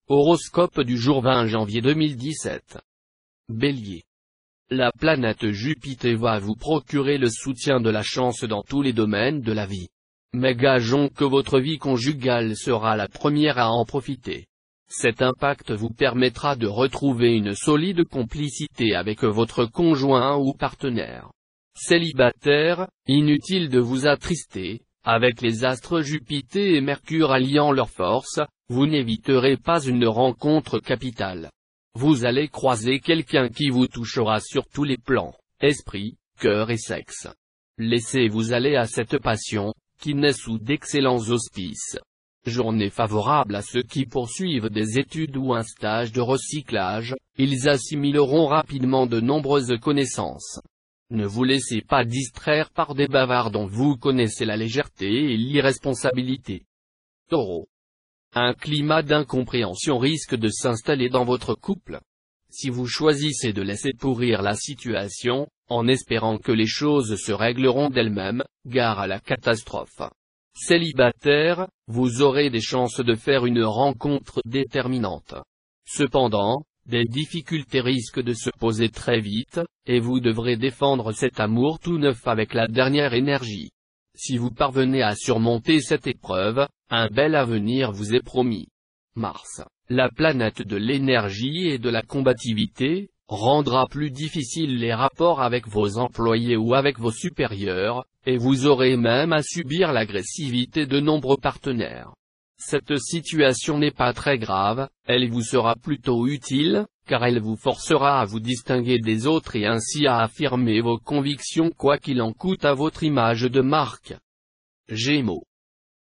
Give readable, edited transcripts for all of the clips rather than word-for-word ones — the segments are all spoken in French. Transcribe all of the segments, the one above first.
Horoscope du jour 20 janvier 2017. Bélier. La planète Jupiter va vous procurer le soutien de la chance dans tous les domaines de la vie. Mais gageons que votre vie conjugale sera la première à en profiter. Cet impact vous permettra de retrouver une solide complicité avec votre conjoint ou partenaire. Célibataire, inutile de vous attrister, avec les astres Jupiter et Mercure alliant leurs forces, vous n'éviterez pas une rencontre capitale. Vous allez croiser quelqu'un qui vous touchera sur tous les plans, esprit, cœur et sexe. Laissez-vous aller à cette passion, qui naît sous d'excellents auspices. Journée favorable à ceux qui poursuivent des études ou un stage de recyclage, ils assimileront rapidement de nombreuses connaissances. Ne vous laissez pas distraire par des bavards dont vous connaissez la légèreté et l'irresponsabilité. Taureau. Un climat d'incompréhension risque de s'installer dans votre couple. Si vous choisissez de laisser pourrir la situation, en espérant que les choses se régleront d'elles-mêmes, gare à la catastrophe. Célibataire, vous aurez des chances de faire une rencontre déterminante. Cependant, des difficultés risquent de se poser très vite, et vous devrez défendre cet amour tout neuf avec la dernière énergie. Si vous parvenez à surmonter cette épreuve, un bel avenir vous est promis. Mars, la planète de l'énergie et de la combativité, rendra plus difficiles les rapports avec vos employés ou avec vos supérieurs, et vous aurez même à subir l'agressivité de nombreux partenaires. Cette situation n'est pas très grave, elle vous sera plutôt utile, car elle vous forcera à vous distinguer des autres et ainsi à affirmer vos convictions quoi qu'il en coûte à votre image de marque. Gémeaux.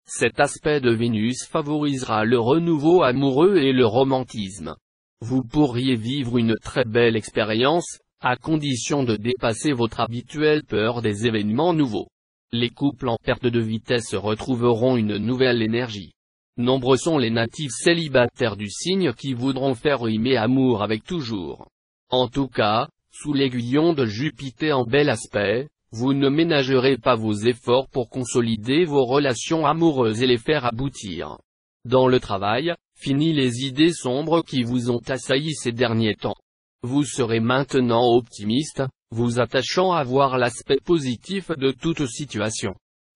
Cet aspect de Vénus favorisera le renouveau amoureux et le romantisme. Vous pourriez vivre une très belle expérience, à condition de dépasser votre habituelle peur des événements nouveaux. Les couples en perte de vitesse retrouveront une nouvelle énergie. Nombreux sont les natifs célibataires du signe qui voudront faire rimer amour avec toujours. En tout cas, sous l'aiguillon de Jupiter en bel aspect, vous ne ménagerez pas vos efforts pour consolider vos relations amoureuses et les faire aboutir. Dans le travail, fini les idées sombres qui vous ont assailli ces derniers temps. Vous serez maintenant optimiste, vous attachant à voir l'aspect positif de toute situation.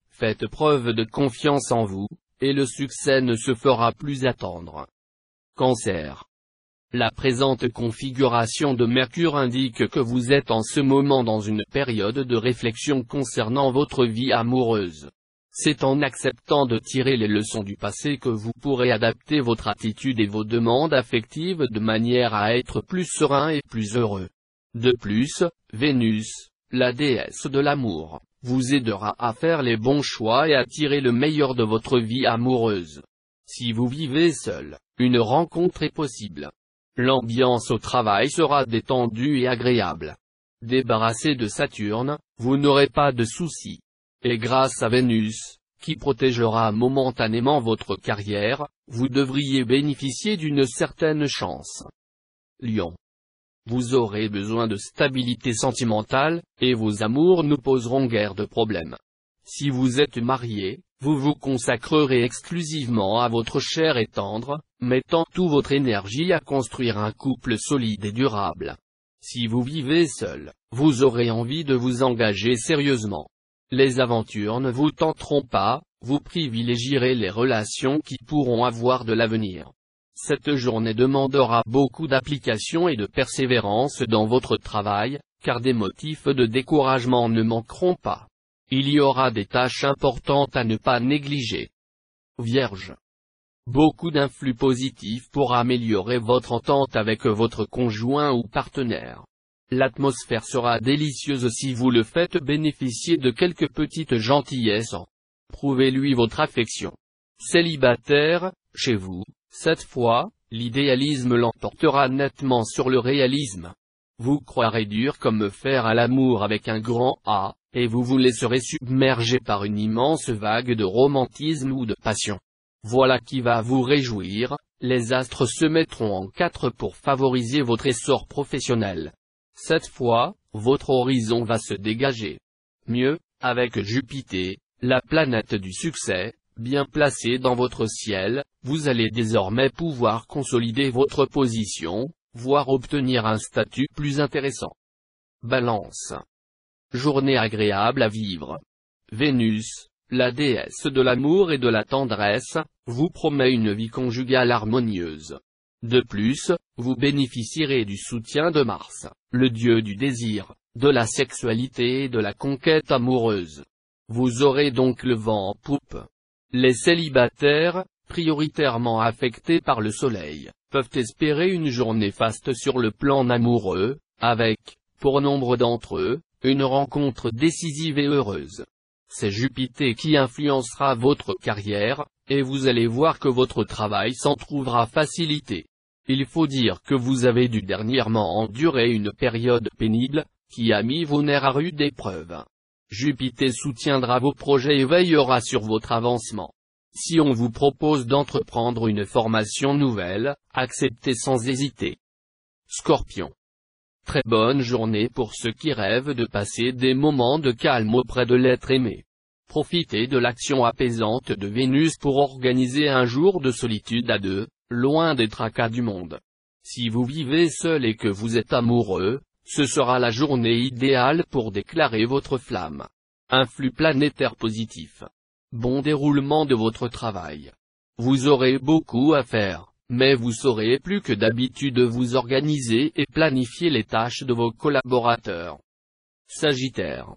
Faites preuve de confiance en vous, et le succès ne se fera plus attendre. Cancer. La présente configuration de Mercure indique que vous êtes en ce moment dans une période de réflexion concernant votre vie amoureuse. C'est en acceptant de tirer les leçons du passé que vous pourrez adapter votre attitude et vos demandes affectives de manière à être plus serein et plus heureux. De plus, Vénus, la déesse de l'amour, vous aidera à faire les bons choix et à tirer le meilleur de votre vie amoureuse. Si vous vivez seul, une rencontre est possible. L'ambiance au travail sera détendue et agréable. Débarrassé de Saturne, vous n'aurez pas de soucis. Et grâce à Vénus, qui protégera momentanément votre carrière, vous devriez bénéficier d'une certaine chance. Lion. Vous aurez besoin de stabilité sentimentale, et vos amours ne poseront guère de problème. Si vous êtes marié, vous vous consacrerez exclusivement à votre cher et tendre, mettant toute votre énergie à construire un couple solide et durable. Si vous vivez seul, vous aurez envie de vous engager sérieusement. Les aventures ne vous tenteront pas, vous privilégierez les relations qui pourront avoir de l'avenir. Cette journée demandera beaucoup d'application et de persévérance dans votre travail, car des motifs de découragement ne manqueront pas. Il y aura des tâches importantes à ne pas négliger. Vierge. Beaucoup d'influx positifs pour améliorer votre entente avec votre conjoint ou partenaire. L'atmosphère sera délicieuse si vous le faites bénéficier de quelques petites gentillesses. Prouvez-lui votre affection. Célibataire, chez vous, cette fois, l'idéalisme l'emportera nettement sur le réalisme. Vous croirez dur comme fer à l'amour avec un grand A, et vous vous laisserez submerger par une immense vague de romantisme ou de passion. Voilà qui va vous réjouir, les astres se mettront en quatre pour favoriser votre essor professionnel. Cette fois, votre horizon va se dégager. Mieux, avec Jupiter, la planète du succès, bien placé dans votre ciel, vous allez désormais pouvoir consolider votre position, voire obtenir un statut plus intéressant. Balance. Journée agréable à vivre. Vénus, la déesse de l'amour et de la tendresse, vous promet une vie conjugale harmonieuse. De plus, vous bénéficierez du soutien de Mars, le dieu du désir, de la sexualité et de la conquête amoureuse. Vous aurez donc le vent en poupe. Les célibataires, prioritairement affectés par le soleil, peuvent espérer une journée faste sur le plan amoureux, avec, pour nombre d'entre eux, une rencontre décisive et heureuse. C'est Jupiter qui influencera votre carrière, et vous allez voir que votre travail s'en trouvera facilité. Il faut dire que vous avez dû dernièrement endurer une période pénible, qui a mis vos nerfs à rude épreuve. Jupiter soutiendra vos projets et veillera sur votre avancement. Si on vous propose d'entreprendre une formation nouvelle, acceptez sans hésiter. Scorpion. Très bonne journée pour ceux qui rêvent de passer des moments de calme auprès de l'être aimé. Profitez de l'action apaisante de Vénus pour organiser un jour de solitude à deux, loin des tracas du monde. Si vous vivez seul et que vous êtes amoureux, ce sera la journée idéale pour déclarer votre flamme. Influx planétaire positif. Bon déroulement de votre travail. Vous aurez beaucoup à faire, mais vous saurez plus que d'habitude vous organiser et planifier les tâches de vos collaborateurs. Sagittaire.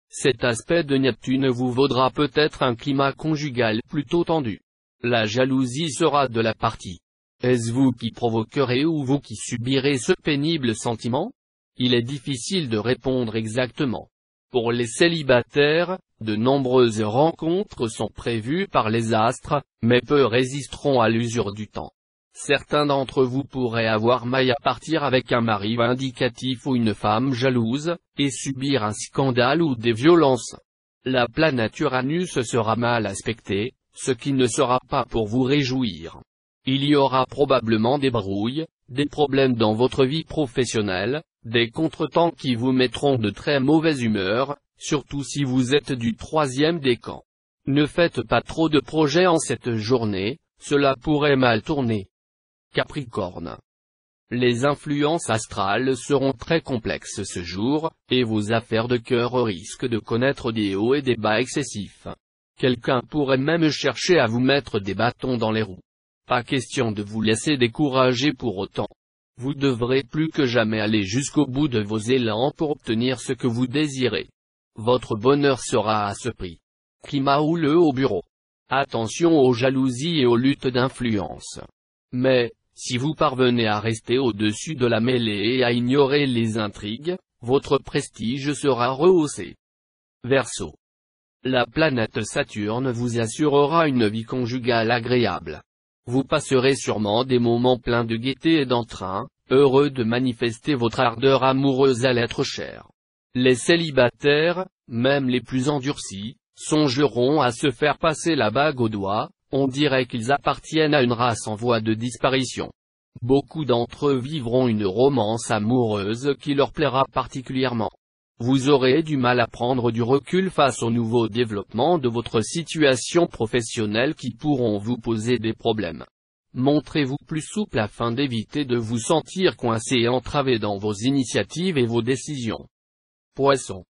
Cet aspect de Neptune vous vaudra peut-être un climat conjugal plutôt tendu. La jalousie sera de la partie. Est-ce vous qui provoquerez ou vous qui subirez ce pénible sentiment? Il est difficile de répondre exactement. Pour les célibataires, de nombreuses rencontres sont prévues par les astres, mais peu résisteront à l'usure du temps. Certains d'entre vous pourraient avoir maille à partir avec un mari vindicatif ou une femme jalouse, et subir un scandale ou des violences. La planète Uranus sera mal aspectée, ce qui ne sera pas pour vous réjouir. Il y aura probablement des brouilles, des problèmes dans votre vie professionnelle, des contretemps qui vous mettront de très mauvaise humeur, surtout si vous êtes du troisième décan. Ne faites pas trop de projets en cette journée, cela pourrait mal tourner. Capricorne. Les influences astrales seront très complexes ce jour, et vos affaires de cœur risquent de connaître des hauts et des bas excessifs. Quelqu'un pourrait même chercher à vous mettre des bâtons dans les roues. Pas question de vous laisser décourager pour autant. Vous devrez plus que jamais aller jusqu'au bout de vos élans pour obtenir ce que vous désirez. Votre bonheur sera à ce prix. Climat houleux au bureau. Attention aux jalousies et aux luttes d'influence. Mais, si vous parvenez à rester au-dessus de la mêlée et à ignorer les intrigues, votre prestige sera rehaussé. Verseau. La planète Saturne vous assurera une vie conjugale agréable. Vous passerez sûrement des moments pleins de gaieté et d'entrain, heureux de manifester votre ardeur amoureuse à l'être cher. Les célibataires, même les plus endurcis, songeront à se faire passer la bague au doigt, on dirait qu'ils appartiennent à une race en voie de disparition. Beaucoup d'entre eux vivront une romance amoureuse qui leur plaira particulièrement. Vous aurez du mal à prendre du recul face aux nouveaux développements de votre situation professionnelle qui pourront vous poser des problèmes. Montrez-vous plus souple afin d'éviter de vous sentir coincé et entravé dans vos initiatives et vos décisions. Poisson.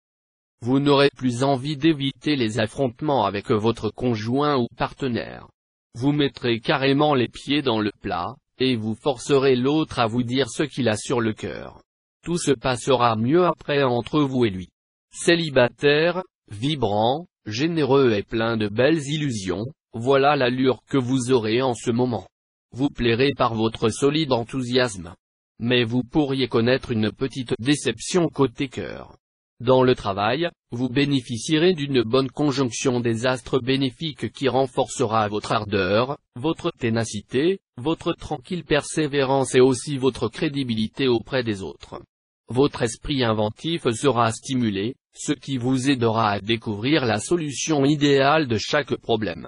Vous n'aurez plus envie d'éviter les affrontements avec votre conjoint ou partenaire. Vous mettrez carrément les pieds dans le plat, et vous forcerez l'autre à vous dire ce qu'il a sur le cœur. Tout se passera mieux après entre vous et lui. Célibataire, vibrant, généreux et plein de belles illusions, voilà l'allure que vous aurez en ce moment. Vous plairez par votre solide enthousiasme. Mais vous pourriez connaître une petite déception côté cœur. Dans le travail, vous bénéficierez d'une bonne conjonction des astres bénéfiques qui renforcera votre ardeur, votre ténacité, votre tranquille persévérance et aussi votre crédibilité auprès des autres. Votre esprit inventif sera stimulé, ce qui vous aidera à découvrir la solution idéale de chaque problème.